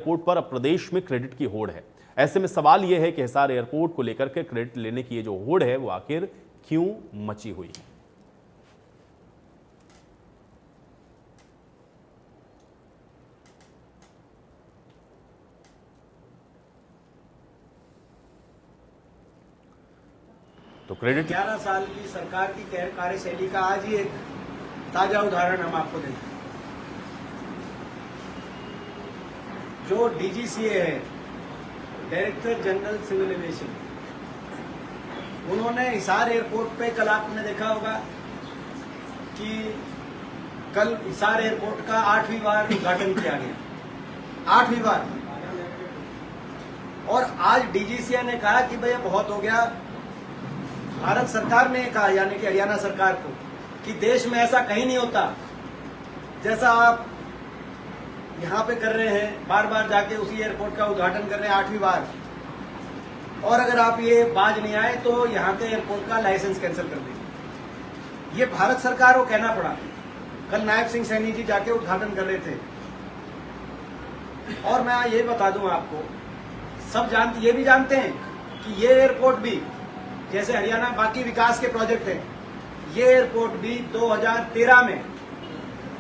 Airport पर अब प्रदेश में क्रेडिट की होड़ है। ऐसे में सवाल यह है कि हिसार एयरपोर्ट को लेकर के क्रेडिट लेने की ये जो होड़ है वो आखिर क्यों मची हुई है। तो क्रेडिट 11 साल की सरकार की कार्यशैली का आज ही एक ताजा उदाहरण हम आपको देंगे। जो डीजीसीए है, डायरेक्टर जनरल सिविल एविएशन, उन्होंने हिसार एयरपोर्ट पे कल आपने देखा होगा कि कल हिसार एयरपोर्ट का 8वीं बार उद्घाटन किया गया, 8वीं बार। और आज डीजीसीए ने कहा कि भैया बहुत हो गया। भारत सरकार ने कहा, यानी कि हरियाणा सरकार को, कि देश में ऐसा कहीं नहीं होता जैसा आप यहाँ पे कर रहे हैं, बार बार जाके उसी एयरपोर्ट का उद्घाटन कर रहे हैं 8वीं बार। और अगर आप ये बाज नहीं आए तो यहाँ के एयरपोर्ट का लाइसेंस कैंसिल कर देंगे। ये भारत सरकार को कहना पड़ा। कल नायब सिंह सैनी जी जाके उद्घाटन कर रहे थे। और मैं ये बता दूं आपको, सब ये भी जानते हैं कि ये एयरपोर्ट भी, जैसे हरियाणा बाकी विकास के प्रोजेक्ट हैं, ये एयरपोर्ट भी 2013 में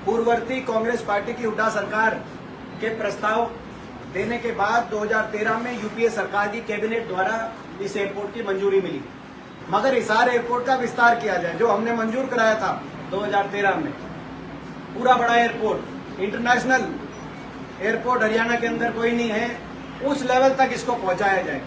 पूर्ववर्ती कांग्रेस पार्टी की हुड्डा सरकार के प्रस्ताव देने के बाद 2013 में यूपीए सरकार की कैबिनेट द्वारा इस एयरपोर्ट की मंजूरी मिली। मगर हिसार एयरपोर्ट का विस्तार किया जाए, जो हमने मंजूर कराया था 2013 में, पूरा बड़ा एयरपोर्ट, इंटरनेशनल एयरपोर्ट हरियाणा के अंदर कोई नहीं है, उस लेवल तक इसको पहुंचाया जाए।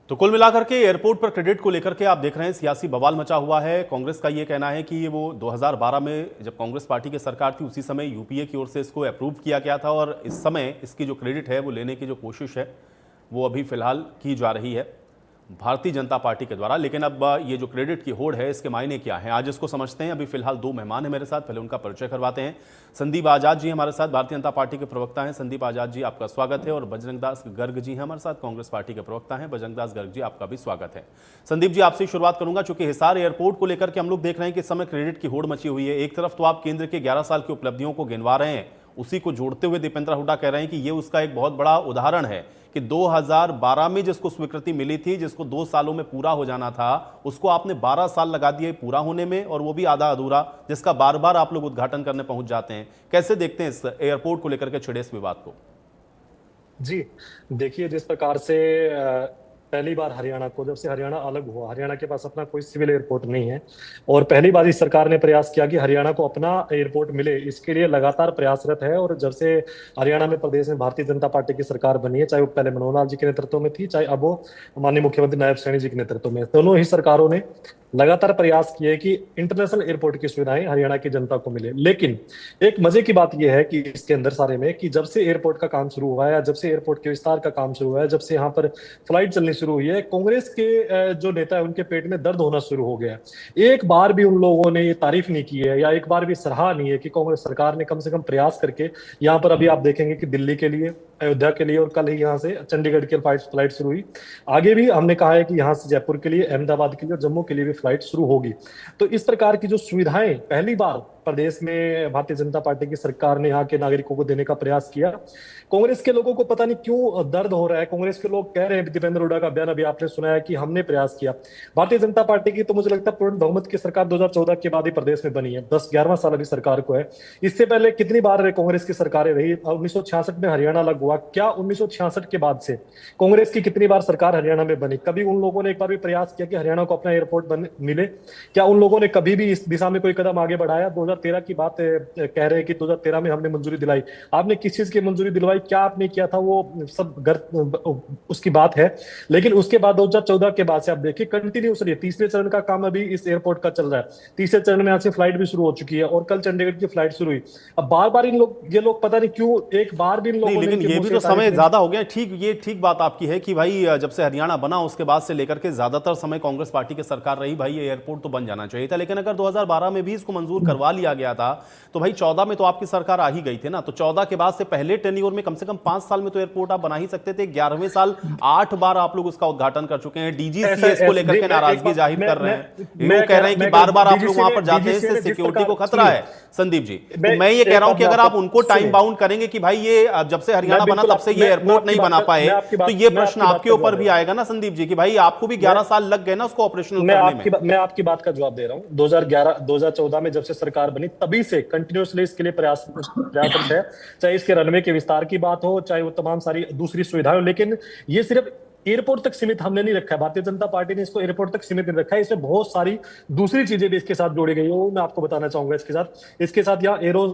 तो कुल मिलाकर के एयरपोर्ट पर क्रेडिट को लेकर के आप देख रहे हैं सियासी बवाल मचा हुआ है। कांग्रेस का यह कहना है कि ये वो 2012 में जब कांग्रेस पार्टी की सरकार थी उसी समय यूपीए की ओर से इसको अप्रूव किया गया था और इस समय इसकी जो क्रेडिट है वो लेने की जो कोशिश है वो अभी फिलहाल की जा रही है भारतीय जनता पार्टी के द्वारा। लेकिन अब ये जो क्रेडिट की होड़ है इसके मायने क्या है, आज इसको समझते हैं। अभी फिलहाल दो मेहमान हैं मेरे साथ, पहले उनका परिचय करवाते हैं। संदीप आजाद जी हमारे साथ, भारतीय जनता पार्टी के प्रवक्ता हैं। संदीप आजाद जी आपका स्वागत है। और बजरंग दास गर्ग जी हैं हमारे साथ, कांग्रेस पार्टी के प्रवक्ता हैं। बजरंग दास गर्ग जी आपका भी स्वागत है। संदीप जी आपसे शुरुआत करूंगा, चूंकि हिसार एयरपोर्ट को लेकर के हम लोग देख रहे हैं कि इस समय क्रेडिट की होड़ मची हुई है। एक तरफ तो आप केंद्र के 11 साल की उपलब्धियों को गिनवा रहे हैं, उसी को जोड़ते हुए दीपेंद्र हुड्डा कह रहे हैं कि ये उसका एक बहुत बड़ा उदाहरण है कि 2012 में जिसको स्वीकृति मिली थी, जिसको 2 सालों में पूरा हो जाना था, उसको आपने 12 साल लगा दिए पूरा होने में, और वो भी आधा अधूरा, जिसका बार बार आप लोग उद्घाटन करने पहुंच जाते हैं। कैसे देखते हैं इस एयरपोर्ट को लेकर के छिड़े इस विवाद को? जी देखिए, जिस प्रकार से पहली बार हरियाणा को, जब से हरियाणा अलग हुआ, हरियाणा के पास अपना कोई सिविल एयरपोर्ट नहीं है और पहली बार इस सरकार ने प्रयास किया कि हरियाणा को अपना एयरपोर्ट मिले, इसके लिए लगातार प्रयासरत है। और जब से हरियाणा में प्रदेश में भारतीय जनता पार्टी की सरकार बनी है, चाहे वो पहले मनोहर लाल जी के नेतृत्व में थी, चाहे अब वो माननीय मुख्यमंत्री नायब सैनी जी के नेतृत्व में, दोनों ही सरकारों ने लगातार प्रयास किए कि इंटरनेशनल एयरपोर्ट की सुविधाएं हरियाणा की जनता को मिले। लेकिन एक मजे की बात यह है कि इसके अंदर सारे में, कि जब से एयरपोर्ट का काम शुरू हुआ है, या जब से एयरपोर्ट के विस्तार का काम शुरू हुआ है, जब से यहाँ पर फ्लाइट चलनी शुरू हुई है, कांग्रेस के जो नेता है उनके पेट में दर्द होना शुरू हो गया। एक बार भी उन लोगों ने ये तारीफ नहीं की है, या एक बार भी सराहा नहीं है कि कांग्रेस सरकार ने कम से कम प्रयास करके, यहाँ पर अभी आप देखेंगे कि दिल्ली के लिए, अयोध्या के लिए, और कल ही यहाँ से चंडीगढ़ की फ्लाइट शुरू हुई। आगे भी हमने कहा है कि यहाँ से जयपुर के लिए, अहमदाबाद के लिए और जम्मू के लिए भी फ्लाइट शुरू होगी। तो इस प्रकार की जो सुविधाएं पहली बार प्रदेश में भारतीय जनता पार्टी की सरकार ने यहाँ के नागरिकों को देने का प्रयास किया। कांग्रेस के लोगों को पता नहीं क्यों दर्द हो रहा है। कांग्रेस के लोग कह रहे हैं, दीपेंद्र हुड्डा का बयान अभी आपने सुना है कि हमने प्रयास किया। भारतीय जनता पार्टी की तो मुझे लगता है पूर्ण बहुमत की सरकार 2014 के बाद ही प्रदेश में बनी है, 10-11वां साल अभी सरकार को है। इससे पहले कितनी बार कांग्रेस की सरकारें रही? 1966 में हरियाणा अलग हुआ, क्या 1966 के बाद से कांग्रेस की कितनी बार सरकार हरियाणा में बनी? कभी उन लोगों ने एक बार भी प्रयास किया कि हरियाणा को अपना एयरपोर्ट मिले? क्या उन लोगों ने कभी भी इस दिशा में कोई कदम आगे बढ़ाया? 2013 की बात कह रहे हैं कि 2013 में हमने मंजूरी दिलाई। आपने किस चीज की मंजूरी दिलवाई, क्या आपने किया था, वो सब उसकी बात है। लेकिन उसके बाद 2014 के बाद से आप देखिए कंटिन्यूसली तीसरे चरण का काम अभी इस एयरपोर्ट का चल रहा है। तीसरे चरण में आज से फ्लाइट भी शुरू हो चुकी है और कल चंडीगढ़ की फ्लाइट शुरू हुई। अब बार बार ये लोग पता नहीं क्यों एक बार भी इन लोगों ने, लेकिन ये भी तो समय ज्यादा हो गया। ठीक बात आपकी है कि भाई जब से हरियाणा बना उसके बाद से लेकर के ज्यादातर समय कांग्रेस पार्टी की सरकार रही, भाई ये एयरपोर्ट तो बन जाना चाहिए था। लेकिन अगर 2012 में भी इसको मंजूर करवा लिया गया था, तो भाई 14 में तो आपकी सरकार आ ही गई थी ना, तो 14 के बाद से पहले टेन्योर में कम से कम 5 साल में तो एयरपोर्ट आप बना ही सकते थे। 11वें साल 8 बार आप लोग उसका उद्घाटन कर चुके हैं। डीजीसीए इसको लेकर के नाराजगी जाहिर कर रहे हैं, वो कह रहे हैं कि बार बार आप लोग वहां पर जाते हैं, इससे सिक्योरिटी को खतरा है। संदीप जी, तो मैं ये कह रहा हूं कि अगर आप उनको टाइम बाउंड करेंगे कि भाई ये जब से हरियाणा बना तब से ये एयरपोर्ट नहीं बना पाए, तो ये प्रश्न आपके ऊपर भी आएगा ना संदीप जी, कि भाई आपको भी 11 साल लग गए ना उसको ऑपरेशनल करने में। मैं आपकी बात का जवाब दे रहा हूं। 2014 में जब से सरकार बनी तभी से कंटिन्यूअसली इसके लिए प्रयासरत है, चाहे इसके रनवे के विस्तार की बात हो, चाहे वो तमाम सारी दूसरी सुविधाएं हो। लेकिन ये सिर्फ एयरपोर्ट तक सीमित हमने नहीं रखा है, भारतीय जनता पार्टी ने इसको एयरपोर्ट तक सीमित नहीं रखा है, इसमें बहुत सारी दूसरी चीजें भी इसके साथ जोड़ी गई है, वो मैं आपको बताना चाहूंगा। इसके साथ यहाँ एरो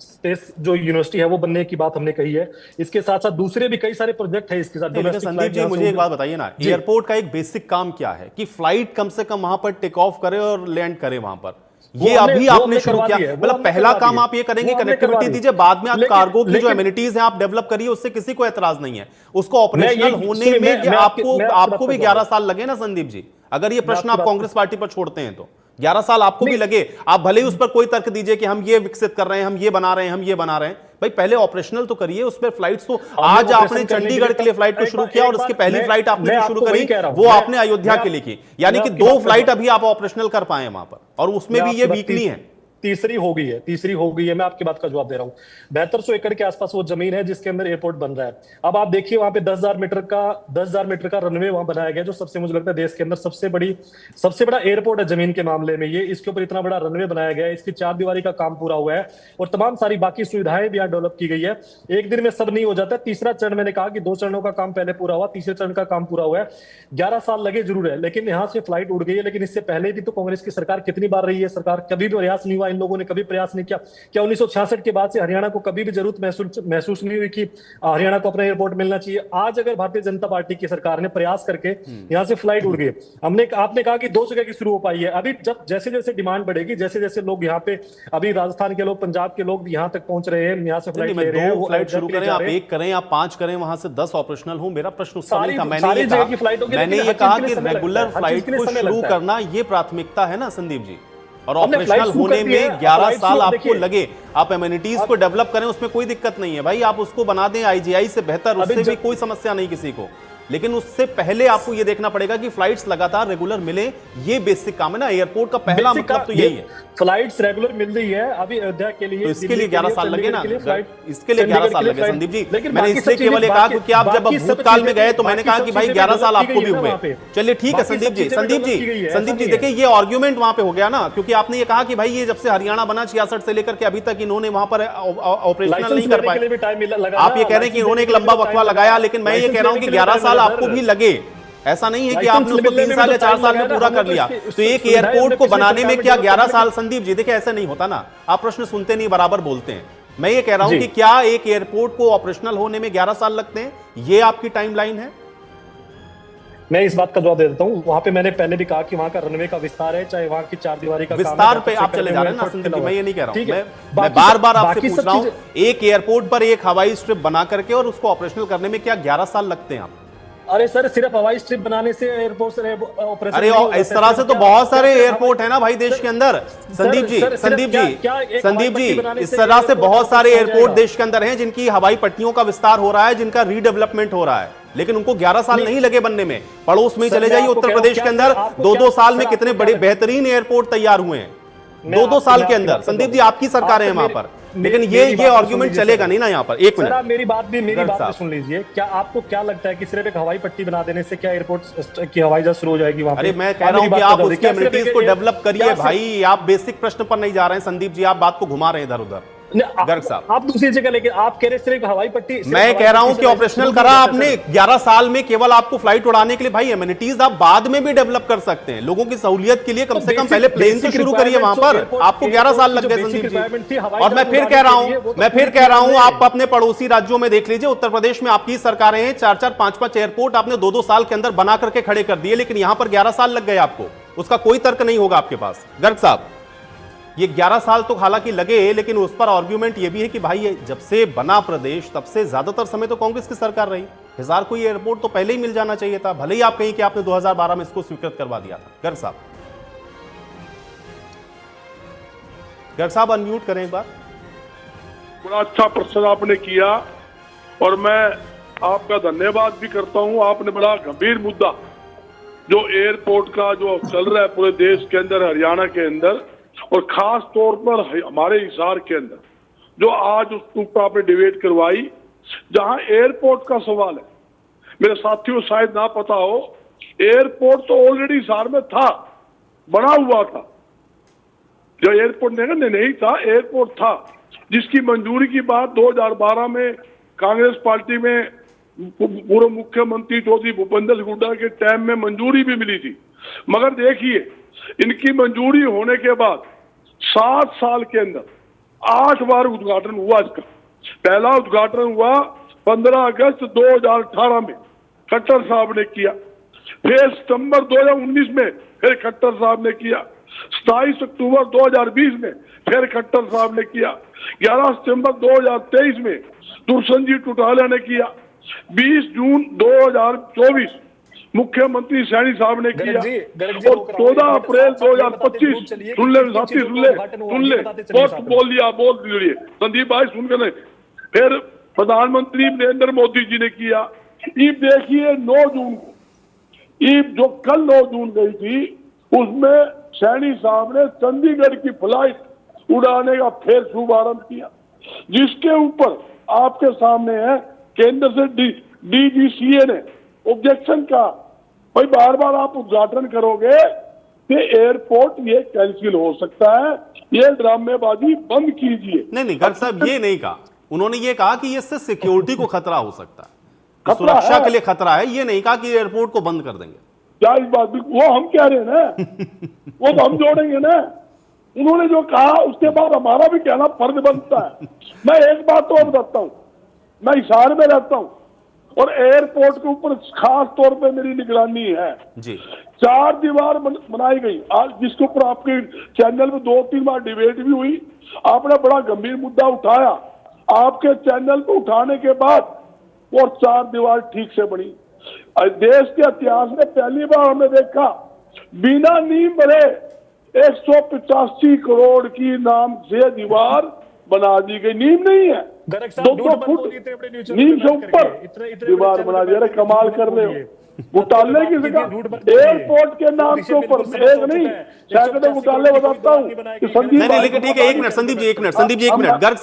स्पेस जो यूनिवर्सिटी है वो बनने की बात हमने कही है, इसके साथ साथ दूसरे भी कई सारे प्रोजेक्ट है इसके साथ। संदीप जी, मुझे एक बात बताइए ना, एयरपोर्ट का एक बेसिक काम क्या है कि फ्लाइट कम से कम वहां पर टेक ऑफ करे और लैंड करे वहां पर, ये अभी आपने शुरू किया। मतलब पहला काम आप ये करेंगे, कनेक्टिविटी दीजिए, बाद में आप कार्गो की जो एमिनिटीज हैं आप डेवलप करिए, उससे किसी को एतराज नहीं है। उसको ऑपरेशनल होने में आपको भी 11 साल लगे ना संदीप जी, अगर ये प्रश्न आप कांग्रेस पार्टी पर छोड़ते हैं तो 11 साल आपको भी लगे। आप भले ही उस पर कोई तर्क दीजिए कि हम ये विकसित कर रहे हैं, हम ये बना रहे हैं, हम ये बना रहे हैं, भाई पहले ऑपरेशनल तो करिए। उस पर फ्लाइट्स तो आज आपने चंडीगढ़ के लिए फ्लाइट को शुरू किया और उसकी पहली फ्लाइट आपने शुरू करी, वो आपने अयोध्या के लिए की, यानी कि 2 फ्लाइट अभी आप ऑपरेशनल कर पाए वहां पर, और उसमें भी ये वीकली है। तीसरी हो गई है। मैं आपकी बात का जवाब दे रहा हूं। 7200 एकड़ के आसपास वो जमीन है जिसके अंदर एयरपोर्ट बन रहा है। अब आप देखिए वहां पे 10,000 मीटर का रनवे वहां बनाया गया, जो सबसे मुझे लगता है देश के अंदर सबसे बड़ा एयरपोर्ट है जमीन के मामले में। ये इसके ऊपर इतना बड़ा रनवे बनाया गया है, इसकी 4 दीवारी का काम पूरा हुआ है और तमाम सारी बाकी सुविधाएं भी यहाँ डेवलप की गई है। एक दिन में सब नहीं हो जाता। तीसरा चरण, मैंने कहा कि 2 चरणों का काम पहले पूरा हुआ, तीसरे चरण का काम पूरा हुआ है। 11 साल लगे जरूर है, लेकिन यहाँ से फ्लाइट उड़ गई है। लेकिन इससे पहले भी तो कांग्रेस की सरकार कितनी बार रही है, सरकार कभी भी प्रयास नहीं हुआ, इन लोगों ने कभी प्रयास नहीं किया। क्या 1966 के बाद से हरियाणा को कभी भी जरूरत महसूस नहीं हुई कि हरियाणा को अपना एयरपोर्ट मिलना चाहिए? आज अगर भारतीय जनता पार्टी की सरकार ने प्रयास करके यहां से फ्लाइट उड़ गई, आपने कहा कि 2 जगह की शुरू हो पाई है। अभी जब जैसे जैसे डिमांड बढ़ेगी, जैसे जैसे लोग यहाँ पे, अभी राजस्थान के लोग, पंजाब के लोग यहाँ तक पहुंच रहे हैं, यहाँ से फ्लाइट ले रहे हैं, वो फ्लाइट शुरू करें, आप 1 करें, आप 5 करें, वहां से 10 ऑपरेशनल हो। मेरा प्रश्न मैंने ये कहा कि रेगुलर फ्लाइट को शुरू करना ये प्राथमिकता है ना संदीप जी, और ऑपरेशनल होने में 11 साल आपको लगे। आप एमिनिटीज को डेवलप करें, उसमें कोई दिक्कत नहीं है भाई, आप उसको बना दें आईजीआई से बेहतर, उससे भी कोई समस्या नहीं किसी को। लेकिन उससे पहले आपको यह देखना पड़ेगा कि फ्लाइट्स लगातार रेगुलर मिले, ये बेसिक काम है ना। एयरपोर्ट का पहला मतलब तो यही है, फ्लाइट्स रेगुलर मिल रही है अभी अयोध्या के लिए, तो इसके लिए 11 साल लगे ना, इसके लिए 11 साल लगे संदीप जी। मैंने इससे केवल कहा क्योंकि आप जब भूतकाल में गए तो मैंने कहा कि भाई 11 साल आपको भी हुए। चलिए ठीक है संदीप जी, देखिए ये आर्ग्यूमेंट वहां पे हो गया ना, क्योंकि आपने ये कहा कि भाई ये जब से हरियाणा बना 66 से लेकर के अभी तक इन्होंने वहां पर ऑपरेशनल नहीं कर पाए। आप ये कह रहे हैं कि इन्होंने एक लंबा वक्फा लगाया, लेकिन मैं ये कह रहा हूं कि 11 साल आपको भी लगे। ऐसा नहीं है कि आपने उसको 3 साल या 4 साल में पूरा कर लिया। तो एक एयरपोर्ट को बनाने में क्या 11 साल संदीप जी? देखिए ऐसा नहीं होता ना, आप प्रश्न सुनते नहीं, बराबर बोलते हैं। मैं ये कह रहा हूं कि क्या एक एयरपोर्ट को ऑपरेशनल होने में 11 साल लगते हैं? ये आपकी टाइमलाइन है? मैं इस बात का जवाब दे देता हूं। वहां पे मैंने पहले भी कहा कि वहां का रनवे का विस्तार है, चाहे वहां की 4 दीवारी का विस्तार पे आप चले जा रहे हैं ना संदीप जी, मैं ये नहीं कह रहा हूं। मैं बार बार आपसे पूछ रहा हूं, एक एयरपोर्ट पर एक हवाई स्ट्रिप बना करके और उसको ऑपरेशनल करने में क्या 11 साल लगते हैं आप? अरे सर, सिर्फ हवाई स्ट्रिप बनाने से एयरपोर्ट ऑपरेशन? अरे इस तरह से तो बहुत सारे एयरपोर्ट है ना भाई देश के अंदर। संदीप जी, इस तरह से बहुत सारे एयरपोर्ट देश के अंदर हैं जिनकी हवाई पट्टियों का विस्तार हो रहा है, जिनका रीडेवलपमेंट हो रहा है, लेकिन उनको 11 साल नहीं लगे बनने में। पड़ोस में चले जाइए उत्तर प्रदेश के अंदर, 2-2 साल में कितने बड़े बेहतरीन एयरपोर्ट तैयार हुए हैं, 2-2 साल के अंदर। संदीप जी, आपकी सरकारें हैं वहां पर, लेकिन ये आर्गुमेंट चलेगा नहीं ना यहाँ पर। एक मिनट, मेरी बात भी सुन लीजिए। क्या आपको क्या लगता है कि सिर्फ एक हवाई पट्टी बना देने से क्या एयरपोर्ट की हवाई जहाज शुरू हो जाएगी वहां? अरे मैं कह रहा हूं कि आप उसकी एमिनिटीज को डेवलप करिए भाई। आप बेसिक प्रश्न पर नहीं जा रहे हैं संदीप जी, आप बात को घुमा रहे हैं इधर उधर। गर्ग साहब, आप दूसरी जगह, लेकिन आप कह रहे सिर्फ हवाई पट्टी। मैं कह रहा हूं कि ऑपरेशनल करा आपने 11 साल में, केवल आपको फ्लाइट उड़ाने के लिए। भाई एमिनिटीज आप बाद में भी डेवलप कर सकते हैं, लोगों की सहूलियत के लिए कम से कम पहले प्लेन से शुरू करिए वहां पर। आपको 11 साल लग गए संदीप जी। और मैं फिर कह रहा हूं आप अपने पड़ोसी राज्यों में देख लीजिए। उत्तर प्रदेश में आपकी सरकारें हैं, 4-4, 5-5 एयरपोर्ट आपने 2-2 साल के अंदर बना करके खड़े कर दिए, लेकिन यहां पर 11 साल लग गए आपको। उसका कोई तर्क नहीं होगा आपके पास। गर्ग साहब, ये 11 साल तो हालांकि लगे, लेकिन उस पर आर्ग्यूमेंट ये भी है कि भाई जब से बना प्रदेश तब से ज्यादातर समय तो कांग्रेस की सरकार रही। हिसार को ये एयरपोर्ट तो पहले ही मिल जाना चाहिए था, भले ही आप कहीं कि आपने 2012 में इसको स्वीकृत करवा दिया था। गर्ग साहब, गर्ग साहब अनम्यूट करें एक बार। बड़ा अच्छा प्रश्न आपने किया और मैं आपका धन्यवाद भी करता हूं। आपने बड़ा गंभीर मुद्दा जो एयरपोर्ट का जो चल रहा है पूरे देश के अंदर, हरियाणा के अंदर और खास तौर पर हमारे हिसार के अंदर, जो आज उसके ऊपर आपने डिबेट करवाई, जहां एयरपोर्ट का सवाल है। मेरे साथियों शायद ना पता हो, एयरपोर्ट तो ऑलरेडी हिसार में था, बना हुआ था। जो एयरपोर्ट नहीं था, एयरपोर्ट था, जिसकी मंजूरी की बात 2012 में कांग्रेस पार्टी में पूर्व मुख्यमंत्री चौधरी भूपेंद्र हुड्डा के टाइम में मंजूरी भी मिली थी। मगर देखिए, इनकी मंजूरी होने के बाद 7 साल के अंदर 8 बार उद्घाटन हुआ इसका। पहला उद्घाटन हुआ 15 अगस्त 2018 में, खट्टर साहब ने किया। फिर सितंबर 2019 में फिर खट्टर साहब ने किया। 27 अक्टूबर 2020 में फिर खट्टर साहब ने किया। 11 सितंबर 2023 में दुष्यंत चौटाला ने किया। 20 जून 2024 मुख्यमंत्री सैनी साहब ने किया और 14 अप्रैल 2025 सुन ले साथी, सुन ले बहुत बोल दिया संदीप भाई, सुन कर नहीं। फिर प्रधानमंत्री नरेंद्र मोदी जी ने किया। ईब देखिए 9 जून को, ईब जो कल 9 जून गई थी, उसमें सैनी साहब ने चंडीगढ़ की फ्लाइट उड़ाने का फिर शुभारंभ किया, जिसके ऊपर आपके सामने है केंद्र से डीजीसीए ने ऑब्जेक्शन कहा, भाई बार बार आप उद्घाटन करोगे तो एयरपोर्ट ये कैंसिल हो सकता है, ये ड्रामेबाजी बंद कीजिए। नहीं गर्ग साहब ये नहीं कहा, उन्होंने ये कहा कि इससे सिक्योरिटी को खतरा हो सकता है, सुरक्षा के लिए खतरा है। ये नहीं कहा कि एयरपोर्ट को बंद कर देंगे। क्या इस बात वो हम कह रहे हैं ना वो तो हम जोड़ेंगे ना। उन्होंने जो कहा उसके बाद हमारा भी कहना फर्ज बनता है। मैं एक बात तो बताता हूं, मैं हिसार में रहता हूं और एयरपोर्ट के ऊपर खास तौर पे मेरी निगरानी है जी। 4 दीवार बनाई गई आज, जिसके ऊपर आपके चैनल में 2-3 बार डिबेट भी हुई। आपने बड़ा गंभीर मुद्दा उठाया, आपके चैनल को उठाने के बाद और 4 दीवार ठीक से बनी। देश के इतिहास में पहली बार हमने देखा बिना नींव भरे 185 करोड़ की नाम से दीवार बना दी गई। नींव नहीं है, 2 फुट नींव से ऊपर दीवार बना दिया। कमाल कर रहे हो, घोटाले की जगह एयरपोर्ट के नाम के ऊपर एक नहीं सैकड़ों घोटाले बताता हूं कि संदीप। नहीं लेकिन ठीक है, एक मिनट संदीप जी, एक मिनट गर्ग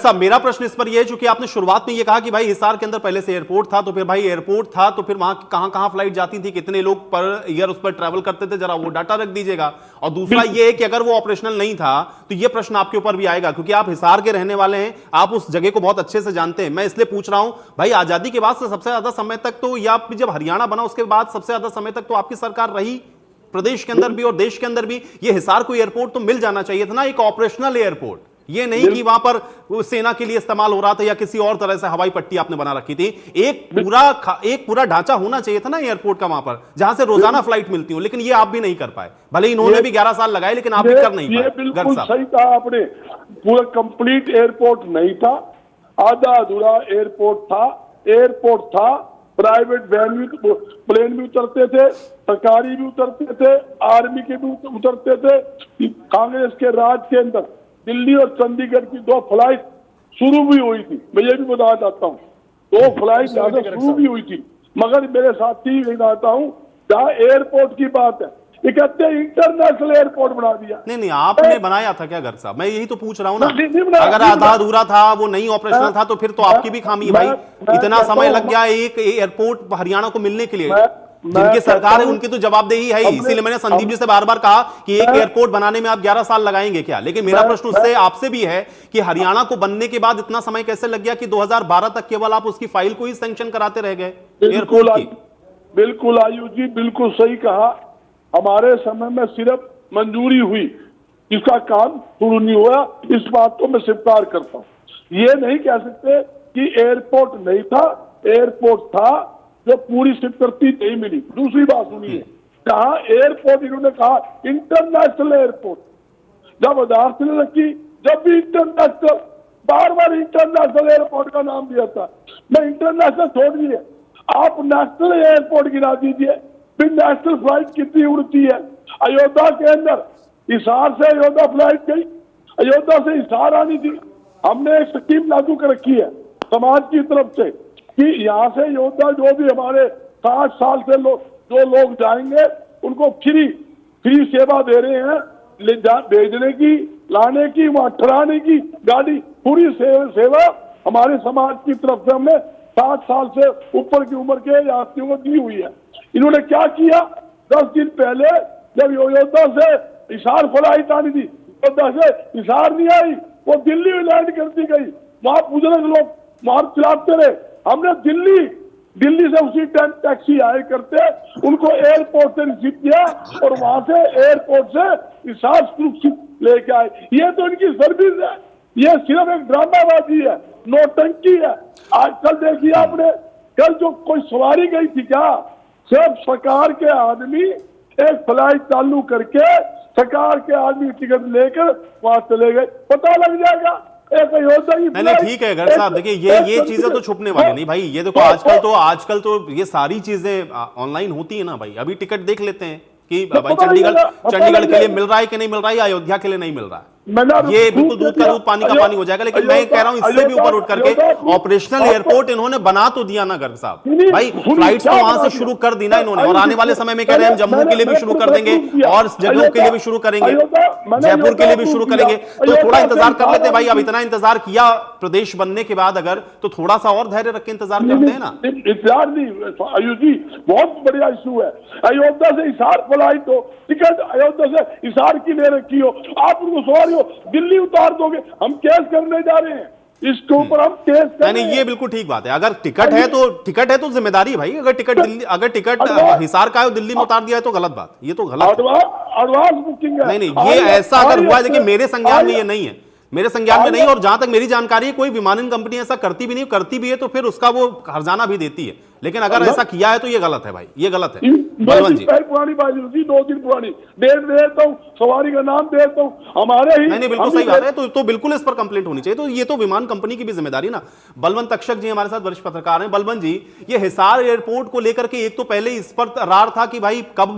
साहब मेरा प्रश्न इस पर यह है, चूंकि आपने शुरुआत में ये कहा कि भाई हिसार के अंदर पहले से एयरपोर्ट था, तो फिर भाई एयरपोर्ट था तो फिर वहां कहां फ्लाइट जाती थी, कितने लोग पर ईयर उस पर ट्रैवल करते थे, जरा वो डाटा रख दीजिएगा। और दूसरा ये है कि अगर वो ऑपरेशनल नहीं था तो ये प्रश्न आपके ऊपर भी आएगा, क्योंकि आप हिसार के रहने वाले हैं, आप उस जगह को बहुत अच्छे से जानते हैं। मैं इसलिए पूछ रहा हूं भाई, आजादी के बाद से सबसे ज्यादा समय तक तो, या जब हरियाणा बना उसके बाद सबसे ज्यादा समय तक तो आपकी सरकार रही, प्रदेश के अंदर भी और देश के अंदर भी। ये हिसार को एयरपोर्ट तो मिल जाना चाहिए था ना, एक ऑपरेशनल एयरपोर्ट, ये नहीं कि वहां पर सेना के लिए इस्तेमाल हो रहा था या किसी और तरह से हवाई पट्टी आपने बना रखी थी। एक पूरा ढांचा होना चाहिए था ना एयरपोर्ट का वहां पर, जहां से रोजाना फ्लाइट मिलती हो। लेकिन ये आप भी नहीं कर पाए, भले इन्होंने भी 11 साल लगाए, लेकिन आप भी कर नहीं पाए। बिल्कुल सही कहा आपने, पूरा कंप्लीट एयरपोर्ट नहीं था, आधा अधूरा एयरपोर्ट था। प्राइवेट वैन भी, प्लेन भी उतरते थे, सरकारी भी उतरते थे, आर्मी के भी उतरते थे। कांग्रेस के राज के अंदर दिल्ली और चंडीगढ़ की 2 फ्लाइट शुरू भी हुई थी। मैं ये भी बताना चाहता हूँ, 2 फ्लाइट यहाँ से शुरू भी हुई थी। मगर मेरे साथी बताता हूँ, जहाँ एयरपोर्ट की बात है, ये कहते हैं इंटरनेशनल एयरपोर्ट बना दिया। नहीं आपने बनाया था क्या गर्ग साहब? मैं यही तो पूछ रहा हूं ना। अगर आधा अधूरा था, वो नहीं ऑपरेशनल था, तो फिर तो आपकी भी खामी है भाई। इतना समय लग गया एक एयरपोर्ट हरियाणा को मिलने के लिए। जिनकी सरकार है उनकी तो जवाबदेही है ही। इसीलिए मैंने संदीप जी से बार बार कहा कि एक एयरपोर्ट बनाने में आप 11 साल लगाएंगे क्या। लेकिन मेरा प्रश्न उससे आपसे भी है कि हरियाणा को बनने के बाद इतना समय कैसे लग गया कि 2012 तक केवल आप उसकी फाइल को ही सैंक्शन कराते रह गए एयरपोर्ट की। बिल्कुल आयुष जी, बिल्कुल सही कहा। हमारे समय में सिर्फ मंजूरी हुई, इसका काम शुरू नहीं हुआ। इस बात को मैं स्वीकार करता हूँ। ये नहीं कह सकते कि एयरपोर्ट नहीं था, एयरपोर्ट था, जो पूरी स्वीकृति नहीं मिली। दूसरी बात सुनिए, कहा एयरपोर्ट, इन्होंने कहा इंटरनेशनल एयरपोर्ट। जब अदालत ने रखी, जब भी इंटरनेशनल, बार बार इंटरनेशनल एयरपोर्ट का नाम दिया था। मैं इंटरनेशनल छोड़िए, आप नेशनल एयरपोर्ट गिरा दीजिए। फिर नेशनल फ्लाइट कितनी उड़ती है? अयोध्या के अंदर हिसार से अयोध्या फ्लाइट गई, अयोध्या से हिसार आनी थी। हमने एक स्कीम लागू कर रखी है समाज की तरफ से कि यहाँ से अयोध्या जो भी हमारे 60 साल से जो लोग जाएंगे उनको फ्री सेवा दे रहे हैं, भेजने की, लाने की, वहां ठहराने की, गाड़ी पूरी सेवा हमारे समाज की तरफ से हमने 60 साल से ऊपर की उम्र के यात्रियों को दी हुई है। इन्होंने क्या किया, 10 दिन पहले जब अयोध्या से हिसार फ्लाइट आनी थी, अयोध्या से हिसार नहीं आई, वो दिल्ली में लैंड कर दी गई। वहां बुजुर्ग लोग मार चिल्लाते रहे। हमने दिल्ली से उसी टाइम टैक्सी आए करते उनको एयरपोर्ट से रिसीव किया और वहां से एयरपोर्ट से हिसार सुरक्षित लेके आए। ये तो इनकी सर्विस है, ये सिर्फ एक ड्रामाबाजी है, नौटंकी है। आज कल देखिए आपने, कल जो कोई सवारी गई थी क्या, सिर्फ सरकार के आदमी एक फ्लाइट चालू करके सरकार के आदमी टिकट लेकर वहां चले गए, पता लग जाएगा। एक अयोध्या की नहीं ठीक है घर साहब, देखिए ये चीजें तो छुपने वाली नहीं भाई। ये देखो आजकल तो ये सारी चीजें ऑनलाइन होती है ना भाई। अभी टिकट देख लेते हैं कि भाई चंडीगढ़ के लिए मिल रहा है कि नहीं मिल रहा है, या अयोध्या के लिए नहीं मिल रहा है। ये बिल्कुल दूध का दूध पानी का पानी हो जाएगा। लेकिन मैं कह रहा हूं इससे भी ऊपर उठ करके ऑपरेशनल एयरपोर्ट इन्होंने बना तो दिया ना गर्ग साहब भाई। फ्लाइट्स तो वहां से शुरू कर दी ना इन्होंने, और आने वाले समय में कह रहे हैं हम जम्मू के लिए भी शुरू कर देंगे और जगहों के लिए भी शुरू करेंगे, जयपुर के लिए भी शुरू करेंगे। तो थोड़ा इंतजार कर लेते हैं भाई। अब इतना इंतजार किया प्रदेश बनने के बाद, अगर तो थोड़ा सा और धैर्य रख के इंतजार करते हैं ना। इंतजार नहीं आयुष जी, बहुत बढ़िया इशू है। अयोध्या से हिसार फ्लाइट हो, टिकट अयोध्या से हिसार की ले रखी हो, आप उनको सवारी दिल्ली उतार दोगे, हम केस करने जा रहे हैं इसके ऊपर। हम केस नहीं, ये बिल्कुल ठीक बात है। अगर टिकट है तो जिम्मेदारी भाई। अगर टिकट हिसार का है दिल्ली में उतार दिया है तो गलत बात, ये तो गलत एडवांस बुकिंग है। नहीं ये ऐसा अगर हुआ है, देखिए मेरे संज्ञान में ये नहीं है, मेरे संज्ञान में नहीं। और जहां तक मेरी जानकारी है कोई विमानन कंपनी ऐसा करती भी नहीं, करती भी है तो फिर उसका वो हर्जाना भी देती है। लेकिन अगर ऐसा किया है तो ये गलत है भाई, ये गलत है। बलवंत जी पुरानी बात जी, 2 दिन पुरानी, डेट देता हूं, सवारी का नाम देता हूं, हमारे ही नहीं बिल्कुल सही बात है। तो बिल्कुल इस पर कंप्लेंट होनी चाहिए। तो ये तो विमान कंपनी की भी जिम्मेदारी ना। बलवंत तक्षक जी हमारे साथ वरिष्ठ पत्रकार हैं। बलवंत जी, ये हिसार एयरपोर्ट को लेकर के एक तो पहले इस पर रार था कि भाई कब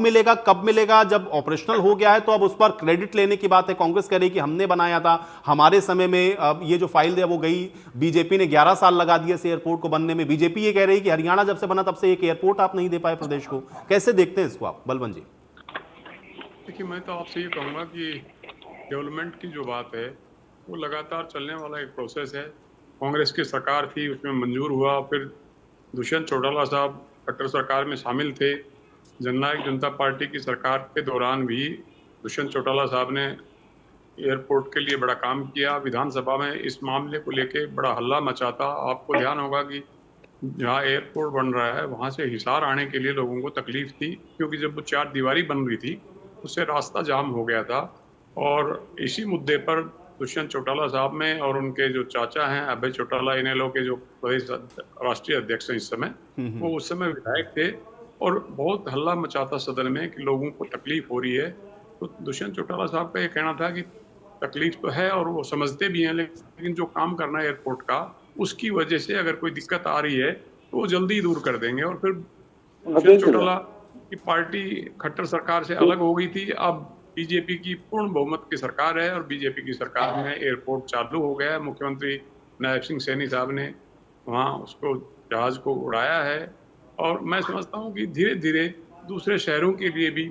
मिलेगा। जब ऑपरेशनल हो गया है तो अब उस पर क्रेडिट लेने की बात है। कांग्रेस कह रही कि हमने बनाया था, हमारे समय में अब ये जो फाइल है वो गई। बीजेपी ने 11 साल लगा दिए इस एयरपोर्ट को बनने में। बीजेपी ये कह रही कि हरियाणा जब से बना तब से एक एयरपोर्ट आप नहीं दे पाए प्रदेश को। कैसे देखते हैं इसको आप बलवंत जी? देखिए, मैं तो आपसे ये कहूँगा कि डेवलपमेंट की जो बात है वो लगातार चलने वाला एक प्रोसेस है। कांग्रेस की सरकार थी, उसमें मंजूर हुआ, फिर दुष्यंत चौटाला साहब खट्टर सरकार में शामिल थे। जननायक जनता पार्टी की सरकार के दौरान भी दुष्यंत चौटाला साहब ने एयरपोर्ट के लिए बड़ा काम किया। विधानसभा में इस मामले को लेके बड़ा हल्ला मचा था। आपको ध्यान होगा कि जहाँ एयरपोर्ट बन रहा है वहाँ से हिसार आने के लिए लोगों को तकलीफ थी, क्योंकि जब वो 4 दीवारी बन रही थी उससे रास्ता जाम हो गया था। और इसी मुद्दे पर दुष्यंत चौटाला साहब में और उनके जो चाचा हैं अभय चौटाला, इनेलो के जो प्रदेश राष्ट्रीय अध्यक्ष हैं इस समय, वो उस समय विधायक थे और बहुत हल्ला मचाता सदन में कि लोगों को तकलीफ हो रही है। तो दुष्यंत चौटाला साहब का ये कहना था कि तकलीफ तो है और वो समझते भी हैं, लेकिन जो काम करना है एयरपोर्ट का, उसकी वजह से अगर कोई दिक्कत आ रही है तो वो जल्दी दूर कर देंगे। और फिर दुष्यंत चौटाला की पार्टी खट्टर सरकार से अलग हो गई थी। अब बीजेपी की पूर्ण बहुमत की सरकार है और बीजेपी की सरकार में एयरपोर्ट चालू हो गया है। मुख्यमंत्री नायब सिंह सैनी साहब ने वहाँ उसको जहाज को उड़ाया है और मैं समझता हूँ कि धीरे धीरे दूसरे शहरों के लिए भी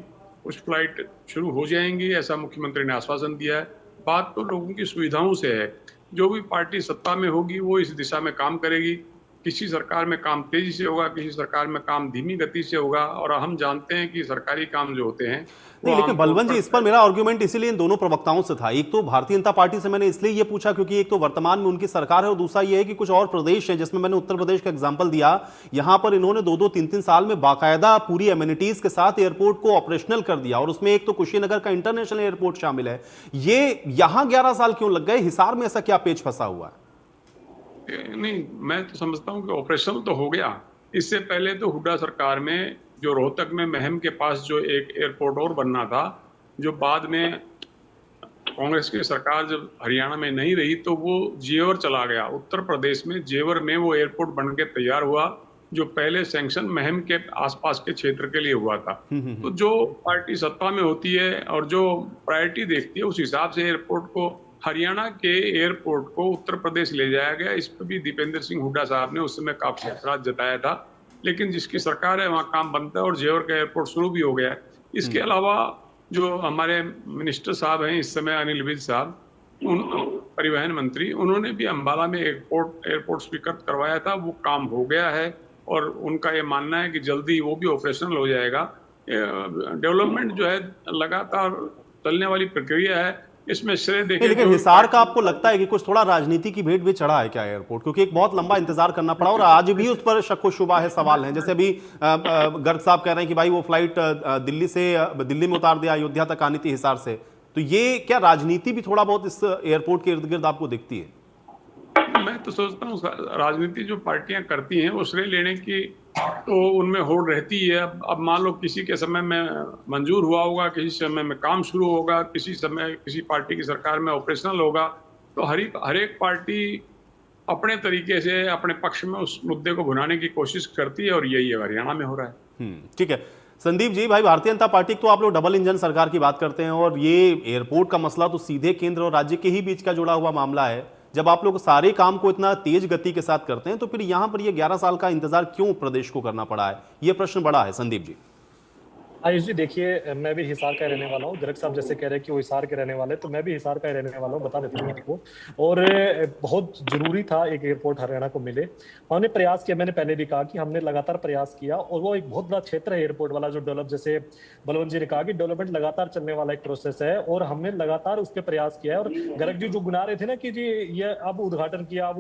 कुछ फ्लाइट शुरू हो जाएंगी, ऐसा मुख्यमंत्री ने आश्वासन दिया है। बात तो लोगों की सुविधाओं से है। जो भी पार्टी सत्ता में होगी वो इस दिशा में काम करेगी। किसी सरकार में काम तेजी से होगा, किसी सरकार में काम धीमी गति से होगा। और हम जानते हैं कि सरकारी काम जो होते हैं नहीं, लेकिन बलवंत जी इस पर मेरा आर्गुमेंट इसीलिए इन दोनों प्रवक्ताओं से था। एक तो भारतीय जनता पार्टी से मैंने इसलिए ये पूछा क्योंकि एक तो वर्तमान में उनकी सरकार है और दूसरा ये है कि कुछ और प्रदेश हैं, जिसमें मैंने उत्तर प्रदेश का एग्जांपल दिया, यहां पर इन्होंने 2-2, 3-3 साल में बाकायदा पूरी एमिनिटीज के साथ एयरपोर्ट को ऑपरेशनल कर दिया। और उसमें एक तो कुशीनगर का इंटरनेशनल एयरपोर्ट शामिल है। ये यहां 11 साल क्यों लग गए? हिसार में ऐसा क्या पेच फंसा हुआ है? नहीं, मैं तो समझता हूँ कि ऑपरेशनल तो हो गया। इससे पहले तो हुड्डा सरकार में जो रोहतक में महम के पास जो एक एयरपोर्ट और बनना था, जो बाद में कांग्रेस की सरकार जब हरियाणा में नहीं रही तो वो जेवर चला गया। उत्तर प्रदेश में जेवर में वो एयरपोर्ट बन के तैयार हुआ, जो पहले सैंक्शन महम के आसपास के क्षेत्र के लिए हुआ था। तो जो पार्टी सत्ता में होती है और जो प्रायोरिटी देखती है उस हिसाब से एयरपोर्ट को हरियाणा के एयरपोर्ट को उत्तर प्रदेश ले जाया गया। इस पर भी दीपेंद्र सिंह हुड्डा साहब ने उस समय काफी ऐतराज जताया था, लेकिन जिसकी सरकार है वहाँ काम बनता है और जेवर का एयरपोर्ट शुरू भी हो गया है। इसके अलावा जो हमारे मिनिस्टर साहब हैं इस समय, अनिल विज साहब, उन परिवहन मंत्री, उन्होंने भी अंबाला में एयरपोर्ट स्वीकृत करवाया था, वो काम हो गया है और उनका ये मानना है कि जल्दी वो भी ऑपरेशनल हो जाएगा। डेवलपमेंट जो है लगातार चलने वाली प्रक्रिया है, इसमें श्रेय देखिए। लेकिन हिसार का आपको लगता है कि कुछ थोड़ा राजनीति की भेंट भी चढ़ा है क्या एयरपोर्ट, क्योंकि एक बहुत लंबा इंतजार करना पड़ा और आज भी उस पर शक व शुबा है, सवाल है। जैसे अभी गर्ग साहब कह रहे हैं कि भाई वो फ्लाइट दिल्ली में उतार दिया, अयोध्या तक आनी थी हिसार से, तो ये क्या राजनीति भी थोड़ा बहुत इस एयरपोर्ट के इर्द गिर्द आपको दिखती है? मैं तो सोचता हूँ राजनीति जो पार्टियां करती हैं वो श्रेय लेने की तो उनमें होड़ रहती है। अब मान लो किसी के समय में मंजूर हुआ होगा, किसी समय में काम शुरू होगा, किसी समय किसी पार्टी की सरकार में ऑपरेशनल होगा, तो हर एक पार्टी अपने तरीके से अपने पक्ष में उस मुद्दे को भुनाने की कोशिश करती है और यही हरियाणा में हो रहा है। ठीक है संदीप जी, भाई भारतीय जनता पार्टी तो आप लोग डबल इंजन सरकार की बात करते हैं और ये एयरपोर्ट का मसला तो सीधे केंद्र और राज्य के ही बीच का जुड़ा हुआ मामला है। जब आप लोग सारे काम को इतना तेज गति के साथ करते हैं तो फिर यहां पर ये 11 साल का इंतजार क्यों प्रदेश को करना पड़ा है, ये प्रश्न बड़ा है। संदीप जी। आयुष जी देखिए, मैं भी हिसार का रहने वाला हूँ। गर्ग साहब जैसे कह रहे हैं कि वो हिसार के रहने वाले, तो मैं भी हिसार का रहने वाला हूँ, बता देता हूँ आपको। और बहुत जरूरी था एक एयरपोर्ट हरियाणा को मिले। हमने प्रयास किया, मैंने पहले भी कहा कि हमने लगातार प्रयास किया और वो एक बहुत बड़ा क्षेत्र है एयरपोर्ट वाला जो डेवलप, जैसे बलवंत जी ने कहा कि डेवलपमेंट लगातार चलने वाला एक प्रोसेस है और हमने लगातार उस पर प्रयास किया है। और गर्ग जी जो गुना रहे थे ना कि जी ये अब उद्घाटन किया,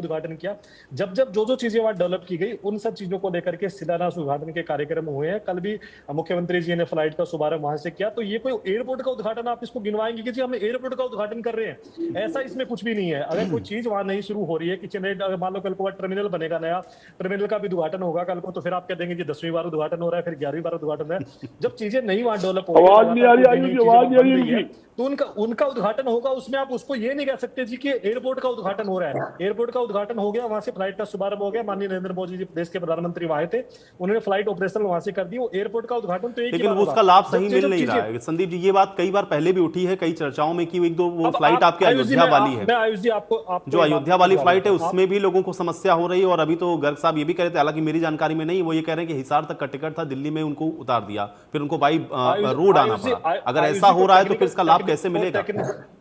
जब जो चीजें वहाँ डेवलप की गई उन सब चीजों को लेकर के शिलान्यास उद्घाटन के कार्यक्रम हुए हैं। कल भी मुख्यमंत्री जी ने फ्लाइट का शुभारंभ वहां से किया। तो ये कोई एयरपोर्ट का उद्घाटन आप इसको गिनवाएंगे कि जी हम एयरपोर्ट का उद्घाटन कर रहे हैं, ऐसा इसमें कुछ भी नहीं है। अगर कोई चीज वहां नहीं शुरू हो रही है कि चेन्नई, अगर मान लो कल को टर्मिनल बनेगा, नया टर्मिनल का भी उद्घाटन होगा कल को, तो फिर आप कह देंगे कि 10वीं बार उद्घाटन हो रहा है, फिर 11वीं बार उद्घाटन है। जब चीजें नहीं वहां डेवलप हो रही है तो उनका उद्घाटन होगा, उसमें आप उसको ये नहीं कह सकते जी कि एयरपोर्ट का उद्घाटन हो रहा है। एयरपोर्ट का उद्घाटन हो गया, वहां से फ्लाइट का शुभारंभ हो गया, माननीय नरेंद्र मोदी जी देश के प्रधानमंत्री वहां थे, उन्होंने फ्लाइट ऑपरेशन वहां से कर दी। वो एयरपोर्ट का उद्घाटन तो एक लेकिन उसका लाभ सही मिल नहीं रहा है। संदीप जी ये बात कई बार पहले भी उठी है कई चर्चाओं में कि एक दो वो फ्लाइट आपके अयोध्या वाली है, आयुष जी आपको जो अयोध्या वाली फ्लाइट है उसमें भी लोगों को समस्या हो रही है। और अभी तो गर्ग साहब ये भी कह रहे थे, हालांकि मेरी जानकारी में नहीं, वो ये कह रहे हैं कि हिसार तक का टिकट था, दिल्ली में उनको उतार दिया, फिर उनको बाई रोड आना पड़ा। अगर ऐसा हो रहा है तो फिर इसका लाभ कैसे मिलेगा?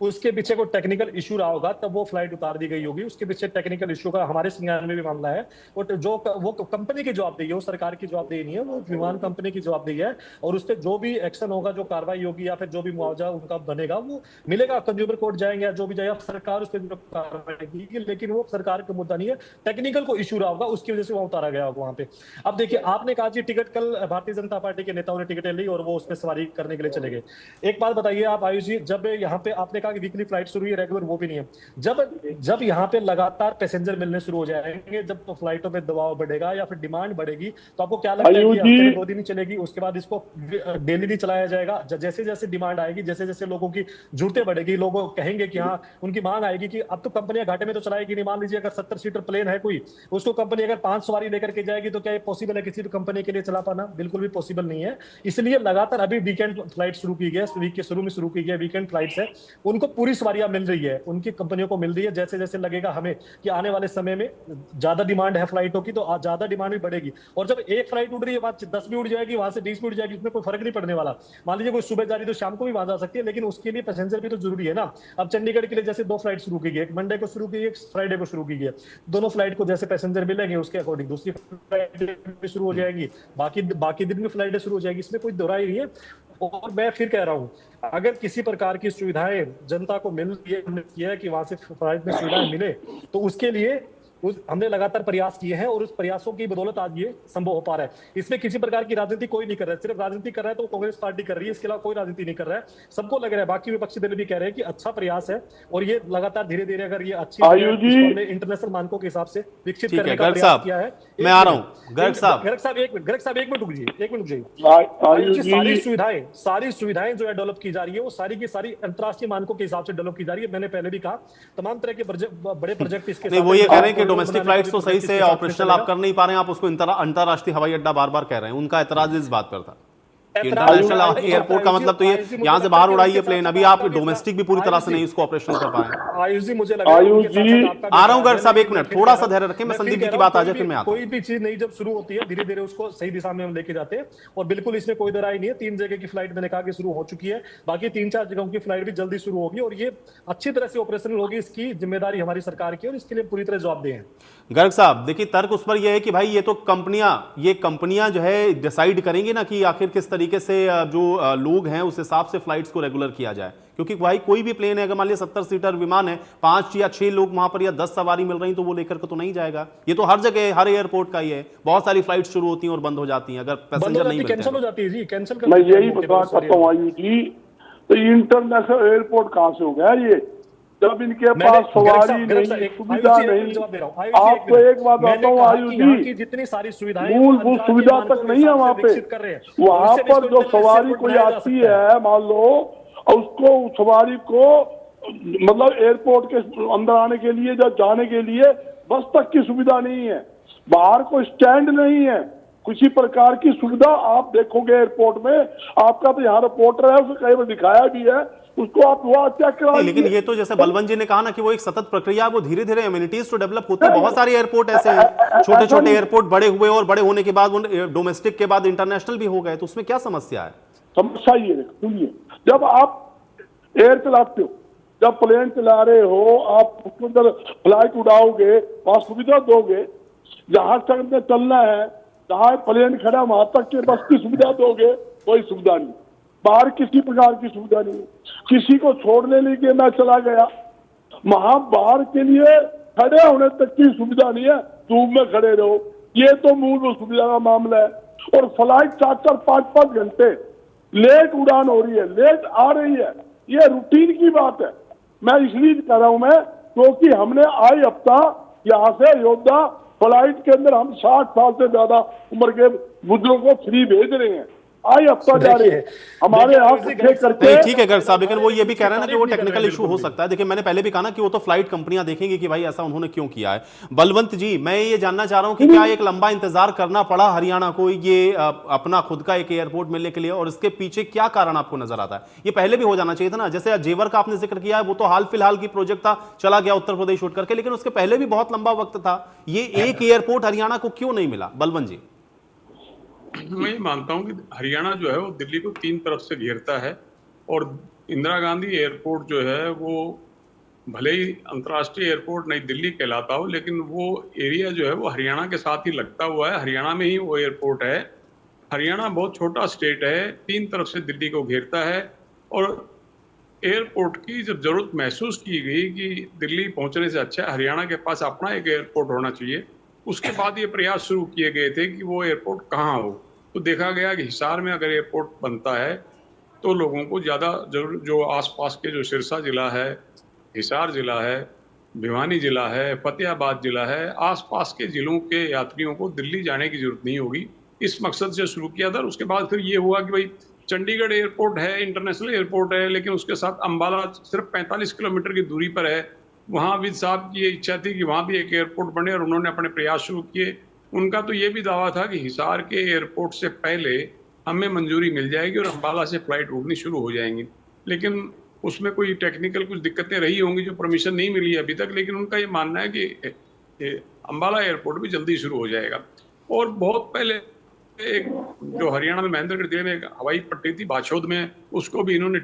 उसके पीछे कोई टेक्निकल इशू रहा होगा तब वो फ्लाइट उतार दी गई होगी। उसके पीछे टेक्निकल इशू का हमारे संज्ञान में भी मामला है। और जो वो कंपनी की जवाबदेही है, वो सरकार की जवाबदेही नहीं है, वो विमान कंपनी की जवाबदेही है। और उस पर जो भी एक्शन होगा, जो कार्रवाई होगी या फिर जो भी मुआवजा उनका बनेगा वो मिलेगा। कंज्यूमर कोर्ट जाएंगे या जो भी जाएगा, सरकार उस पर कार्रवाई की, लेकिन वो सरकार का मुद्दा नहीं है, टेक्निकल को इशू रहा होगा, उसकी वजह से वहां उतारा गया होगा वहां पे। अब देखिए, आपने कहा जी टिकट, कल भारतीय जनता पार्टी के नेताओं ने टिकटें ली और वो उसमें सवारी करने के लिए चले गए। एक बात बताइए आप आयुष जी, जब यहाँ पे आपने कहा कि वीकली फ्लाइट शुरू हुई, रेगुलर वो भी नहीं है, जब यहाँ पे लगातार पैसेंजर मिलने शुरू हो जाएंगे, जब तो फ्लाइटों पे दबाव बढ़ेगा या फिर डिमांड बढ़ेगी, तो आपको क्या लगता है कि हफ्ते में 2 दिन ही चलेगी, उसके बाद इसको डेली नहीं चलाया जाएगा? जैसे जैसे डिमांड आएगी, जैसे जैसे लोगों की जरूरतें बढ़ेगी, लोग कहेंगे कि हाँ, उनकी मांग आएगी कि अब तो कंपनियां घाटे में तो चलाएगी नहीं। मान लीजिए अगर 70 सीटर प्लेन है कोई, उसको कंपनी अगर 5 सवारी लेकर के जाएगी, तो क्या ये पॉसिबल है किसी भी कंपनी के लिए चला पाना? बिल्कुल भी पॉसिबल नहीं है। इसलिए लगातार अभी वीकेंड फ्लाइट शुरू की गई है, वीक के शुरू में शुरू की गई वीकेंड फ्लाइट्स है, उनको पूरी सवारियां मिल रही है, उनकी कंपनियों को मिल रही है। जैसे जैसे लगेगा हमें कि आने वाले समय में ज्यादा डिमांड है फ्लाइटों की, तो ज्यादा डिमांड भी बढ़ेगी। और जब एक फ्लाइट उड़ रही है, वहां 10 भी उड़ जाएगी, वहां से 20 भी उड़ जाएगी, उसमें कोई फर्क नहीं पड़ने वाला। मान लीजिए कोई सुबह जा रही तो शाम को भी वहां जा सकती है, लेकिन उसके लिए पैसेंजर भी तो जरूरी है ना। अब चंडीगढ़ के लिए जैसे 2 फ्लाइट शुरू की गई, एक मंडे को शुरू की, एक फ्राइडे को शुरू की गई, दोनों फ्लाइट को जैसे पैसेंजर मिलेंगे उसके अकॉर्डिंग दूसरी फ्लाइट भी शुरू हो जाएगी, बाकी दिन में फ्लाइटें शुरू हो जाएगी, इसमें कोई दोहराई नहीं है। और मैं फिर कह रहा हूं, अगर किसी प्रकार की सुविधाएं जनता को मिल रही है कि वहां से फ्लाइट में सुविधाएं मिले, तो उसके लिए हमने लगातार प्रयास किए हैं और उस प्रयासों की बदौलत आज ये संभव हो पा रहा है। इसमें किसी प्रकार की राजनीति कोई नहीं कर रहा है, सिर्फ राजनीति कर रहा है तो कांग्रेस पार्टी कर रही है, इसके अलावा कोई राजनीति नहीं कर रहा है। सबको लग रहा है, बाकी विपक्षी दल भी कह रहे हैं कि अच्छा प्रयास है और ये लगातार धीरे धीरे अगर ये अच्छी इंटरनेशनल मानकों के हिसाब से विकसित करने का प्रयास किया है। मैं आ रहा हूँ गर्ग साहब, एक मिनट रुकिए। सारी सुविधाएं जो है डेवलप की जा रही है, वो सारी की सारी अंतर्राष्ट्रीय मानकों के हिसाब से डेवलप की जा रही है। मैंने पहले भी कहा, तमाम तरह के बड़े प्रोजेक्ट इसके वो ये कह रहे हैं कि डोमेस्टिक फ्लाइट्स तो सही से ऑपरेशनल आप कर नहीं पा रहे हैं, आप उसको अंतरराष्ट्रीय हवाई अड्डा बार बार कह रहे हैं, उनका एतराज इस बात पर था। इंटरनेशनल एयरपोर्ट का मतलब तो ये आयुषी, मुझे यहाँ से लगता बाहर है कि उड़ाइए उनके प्लेन, साथ अभी आप आपका भी डोमेस्टिक भी पूरी तरह से आयुषी, नहीं इसको ऑपरेशनल कर पाए। आयुष जी, मुझे लग रहा है आयुष उनके साथ जी, साथ आपका भी आ रहा हूं साथ है, गर्ग साहब, एक लेकिन मैं मिनट फिर थोड़ा कह सा रहा हूं- धैर्य रखें, मैं मैं फिर संदीप जी कह की रहा हूं, बात आ जाए फिर मैं आता हूं। कोई भी चीज नहीं जब शुरू होती है धीरे धीरे उसको सही दिशा में हम लेके जाते हैं, और बिल्कुल इसमें कोई दरार नहीं है। 3 जगह की फ्लाइट मैंने कहा कि शुरू हो चुकी है, बाकी 3-4 जगहों की फ्लाइट भी जल्दी शुरू होगी, और ये अच्छी तरह से ऑपरेशनल होगी। इसकी जिम्मेदारी हमारी सरकार की है और इसके लिए पूरी तरह जवाबदेह है। गर्ग साहब देखिए, तर्क उस पर यह है कि भाई ये तो कंपनियां जो है डिसाइड करेंगी ना कि आखिर किस तरीके से जो लोग हैं उस हिसाब से फ्लाइट्स को रेगुलर किया जाए, क्योंकि भाई कोई भी प्लेन है, अगर मान लिया 70 सीटर विमान है, 5 या 6 लोग वहां पर या 10 सवारी मिल रही तो वो लेकर के तो नहीं जाएगा। ये तो हर जगह हर एयरपोर्ट का ही है, बहुत सारी फ्लाइट शुरू होती हैं और बंद हो जाती हैं अगर बंद हो पैसेंजर नहीं जाती, मिलते कैंसिल हो हैं। जाती है जी, कैंसिल कर मैं देते हैं यही मौके बता पर, चाहता हूँ आयुष जी, तो इंटरनेशनल एयरपोर्ट कहाँ से हो गया ये, जब इनके पास सवारी नहीं, सुविधा नहीं। आपको एक बात बताता हूँ आयुष जी, जितनी सारी सुविधाएं मूलभूत सुविधा तक नहीं है वहाँ पे। वहाँ पर जो सवारी कोई आती है, मान लो, और उसको उस सवारी को मतलब एयरपोर्ट के अंदर आने के लिए, जब जाने के लिए बस तक की सुविधा नहीं है, बाहर कोई स्टैंड नहीं है, किसी प्रकार की सुविधा आप देखोगे एयरपोर्ट में। आपका तो यहाँ रिपोर्टर है, उसने कई बार दिखाया भी है, उसको आप वहाँ चेक करा नहीं, लेकिन ये तो जैसे बलवंत जी ने कहा ना कि वो एक सतत प्रक्रिया, वो धीरे धीरे इम्यूनिटीज तो डेवलप होती है। बहुत सारे एयरपोर्ट ऐसे हैं, छोटे छोटे एयरपोर्ट बड़े हुए और बड़े होने के बाद वो डोमेस्टिक के बाद इंटरनेशनल भी हो गए, तो उसमें क्या समस्या है? समस्या ये है, सुनिए, जब आप एयर चलाते हो, जब प्लेन चला रहे हो, आप उसके अंदर फ्लाइट उड़ाओगे, वहां सुविधा दोगे, जहां तक में चलना है, जहां प्लेन खड़ा वहां तक के बस की सुविधा दोगे, कोई सुविधा नहीं, बाहर किसी प्रकार की सुविधा नहीं। किसी को छोड़ने लिए मैं चला गया, वहां बाहर के लिए खड़े होने तक की सुविधा नहीं है, धूप में खड़े रहो, ये तो मूल सुविधा का मामला है। और फ्लाइट 4-4, 5-5 घंटे लेट उड़ान हो रही है, लेट आ रही है, ये रूटीन की बात है। मैं इसलिए कह रहा हूं मैं, क्योंकि हमने आई हफ्ता यहाँ से अयोध्या फ्लाइट के अंदर हम 60 साल से ज्यादा उम्र के बुजुर्गों को फ्री भेज रहे हैं, आई हफ्ता जा रहे हैं हमारे यहाँ करके। नहीं ठीक है गर्ग साहब, लेकिन वो ये भी कह रहे हैं ना कि वो टेक्निकल इशू हो सकता है। देखिए मैंने पहले भी कहा ना कि वो तो फ्लाइट कंपनियां देखेंगी कि भाई ऐसा उन्होंने क्यों किया है। बलवंत जी, मैं ये जानना चाह रहा हूं कि क्या एक लंबा इंतजार करना पड़ा हरियाणा को ये अपना खुद का एक एयरपोर्ट मिलने के लिए, और इसके पीछे क्या कारण आपको नजर आता है? ये पहले भी हो जाना चाहिए था ना, जैसे जेवर का आपने जिक्र किया है, वो तो हाल फिलहाल की प्रोजेक्ट था, चला गया उत्तर प्रदेश उठ करके, लेकिन उसके पहले भी बहुत लंबा वक्त था। ये एक एयरपोर्ट हरियाणा को क्यों नहीं मिला? बलवंत जी, मैं ये मानता हूँ कि हरियाणा जो है वो दिल्ली को 3 तरफ से घेरता है, और इंदिरा गांधी एयरपोर्ट जो है वो भले ही अंतर्राष्ट्रीय एयरपोर्ट नई दिल्ली कहलाता हो, लेकिन वो एरिया जो है वो हरियाणा के साथ ही लगता हुआ है, हरियाणा में ही वो एयरपोर्ट है। हरियाणा बहुत छोटा स्टेट है, 3 तरफ से दिल्ली को घेरता है, और एयरपोर्ट की जब जरूरत महसूस की गई कि दिल्ली पहुंचने से अच्छा है हरियाणा के पास अपना एक एयरपोर्ट होना चाहिए, उसके बाद ये प्रयास शुरू किए गए थे कि वो एयरपोर्ट कहाँ हो। तो देखा गया कि हिसार में अगर एयरपोर्ट बनता है तो लोगों को ज़्यादा जरूर, जो आसपास के जो सिरसा जिला है, हिसार जिला है, भिवानी जिला है, फतेहाबाद जिला है, आसपास के जिलों के यात्रियों को दिल्ली जाने की जरूरत नहीं होगी, इस मकसद से शुरू किया था। उसके बाद फिर ये हुआ कि भाई चंडीगढ़ एयरपोर्ट है, इंटरनेशनल एयरपोर्ट है, लेकिन उसके साथ अम्बाला सिर्फ 45 किलोमीटर की दूरी पर है। वहाँ भी साहब की ये इच्छा थी कि वहाँ भी एक एयरपोर्ट बने, और उन्होंने अपने प्रयास शुरू किए। उनका तो ये भी दावा था कि हिसार के एयरपोर्ट से पहले हमें मंजूरी मिल जाएगी और अम्बाला से फ्लाइट उड़नी शुरू हो जाएंगी, लेकिन उसमें कोई टेक्निकल कुछ दिक्कतें रही होंगी जो परमिशन नहीं मिली अभी तक। लेकिन उनका ये मानना है कि अम्बाला एयरपोर्ट भी जल्दी शुरू हो जाएगा। और बहुत पहले एक जो हरियाणा में महेंद्रगढ़ जिले में एक हवाई पट्टी थी बाछौद में, उसको भी इन्होंने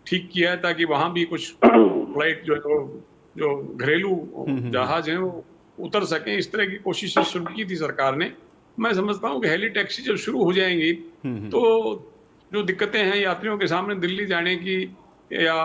ठीक किया है ताकि वहाँ भी कुछ फ्लाइट जो घरेलू जहाज हैं वो उतर सकें। इस तरह की कोशिशें शुरू की थी सरकार ने। मैं समझता हूँ कि हेली टैक्सी जब शुरू हो जाएंगी तो जो दिक्कतें हैं यात्रियों के सामने दिल्ली जाने की या